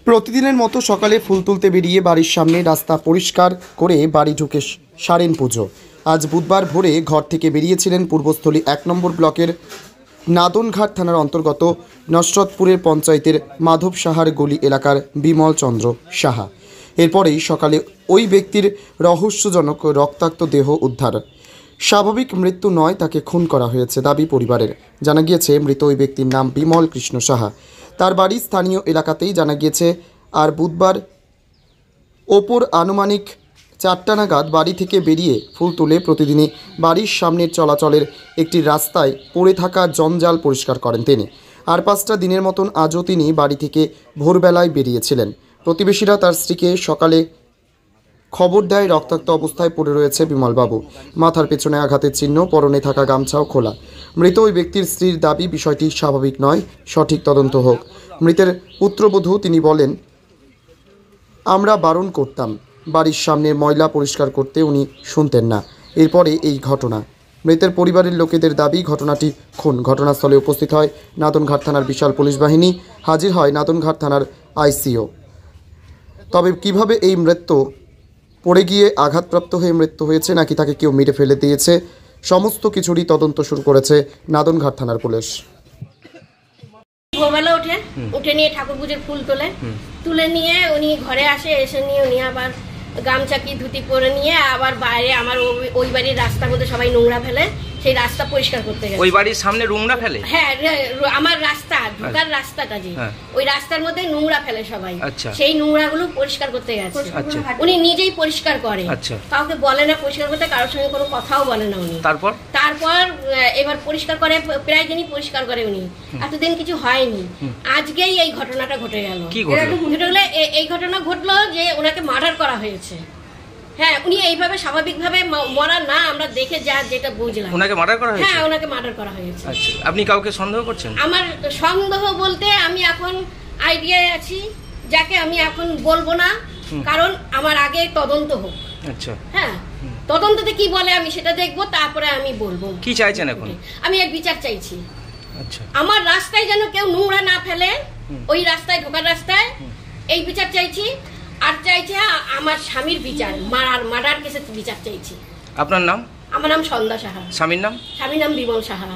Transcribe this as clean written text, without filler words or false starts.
প্রতিদিনের মতো সকালে ফুল তুলতে বেরিয়ে বাড়ির সামনে রাস্তা পরিষ্কার করে বাড়ি ঢুকে সারেন পুজো। আজ বুধবার ভোরে ঘর থেকে বেরিয়েছিলেন পূর্বস্থলী 1 নম্বর ব্লকের নাদনঘাট থানার অন্তর্গত নসরতপুরের পঞ্চায়েতের মাধব সাহার গলি এলাকার বিমল চন্দ্র সাহা। এরপরেই সকালে ওই ব্যক্তির রহস্যজনক রক্তাক্ত দেহ উদ্ধার। স্বাভাবিক মৃত্যু নয়, তাকে খুন করা হয়েছে দাবি পরিবারের। জানা গিয়েছে মৃত ওই ব্যক্তির নাম বিমল কৃষ্ণ সাহা। তার বাড়ি স্থানীয় এলাকাতেই জানা গিয়েছে। আর বুধবার ওপর আনুমানিক 4টা নাগাদ বাড়ি থেকে বেরিয়ে ফুল তুলে প্রতিদিনই বাড়ির সামনের চলাচলের একটি রাস্তায় পড়ে থাকা জঞ্জাল পরিষ্কার করেন তিনি। আর 5টা দিনের মতন আজও তিনি বাড়ি থেকে ভোরবেলায় বেরিয়েছিলেন। প্রতিবেশীরা তার স্ত্রীকে সকালে খবর দেয় রক্তাক্ত অবস্থায় পড়ে রয়েছে বিমলবাবু। মাথার পেছনে আঘাতের চিহ্ন, পরনে থাকা গামছাও খোলা। মৃত ওই ব্যক্তির স্ত্রীর দাবি বিষয়টি স্বাভাবিক নয়, সঠিক তদন্ত হোক। মৃতের পুত্রবধূ তিনি বলেন, আমরা বারণ করতাম, বাড়ির সামনের ময়লা পরিষ্কার করতে উনি শুনতেন না। এরপরে এই ঘটনা। মৃতের পরিবারের লোকেদের দাবি ঘটনাটি খুন। ঘটনাস্থলে উপস্থিত হয় নাদনঘাট থানার বিশাল পুলিশ বাহিনী, হাজির হয় নাদনঘাট থানার আইসিও। তবে কিভাবে এই মৃত্যু, পড়ে গিয়ে আঘাতপ্রাপ্ত হয়ে মৃত্যু হয়েছে নাকি তাকে কেউ মেরে ফেলে দিয়েছে, সমস্ত কিছুরই তদন্ত শুরু করেছে নাদনঘাট থানার পুলিশ। ভোরবেলা উঠে নিয়ে ঠাকুর পুজোর ফুল তুলে নিয়ে উনি ঘরে আসে। এসে নিয়ে উনি আবার গামছা কি ধুতি পরে নিয়ে আবার বাইরে আমার ওই বাড়ির রাস্তার মধ্যে সবাই নোংরা ফেলে, সেই রাস্তা পরিষ্কার করতে গেছে। ওই বাড়ির সামনে নোংরা ফেলে? হ্যাঁ, আমার রাস্তা ঢোকার রাস্তাটা যে ওই রাস্তার মধ্যে নোংরা ফেলে সবাই, সেই নোংরাগুলো পরিষ্কার করতে গেছে। উনি নিজেই পরিষ্কার করে, কাউকে বলে না পরিষ্কার করতে, কারোর সঙ্গে কোনো কথাও বলে না উনি। তারপর এবার পরিষ্কার করে, প্রায় দিনই পরিষ্কার করে উনি। এতদিন কিছু হয়নি, আজকেই এই ঘটনাটা ঘটে গেল। এই ঘটনা ঘটলো যে ওনাকে মার্ডার করা হয়েছে। হ্যাঁ, উনি এইভাবে স্বাভাবিকভাবে মরা না, আমরা দেখে যেটা বুঝলাম। ওনাকে মার্ডার করা হয়েছে? হ্যাঁ, ওনাকে মার্ডার করা হয়েছে। আচ্ছা, আপনি কাউকে সন্দেহ করছেন? আমার সন্দেহ বলতে আমি এখন আইডিয়ায় আছি, যাকে আমি এখন বলবো না, কারণ আমার আগে তদন্ত হোক। আচ্ছা, হ্যাঁ, তদন্ততে কি বলে আমি সেটা দেখবো, তারপরে আমি বলবো। কি চাইছেন এখন? আমি এর বিচার চাইছি। আচ্ছা, আমার রাস্তায় যেন কেউ নোংরা না ফেলে, ওই রাস্তায় ঢোকার রাস্তায়, এই বিচার চাইছি। আর চাইছি আমার স্বামীর বিচার, মার্ডার কেসের বিচার চাইছি। আপনার নাম? আমার নাম সন্ধ্যা সাহা। স্বামীর নাম? স্বামীর নাম বিমল সাহা।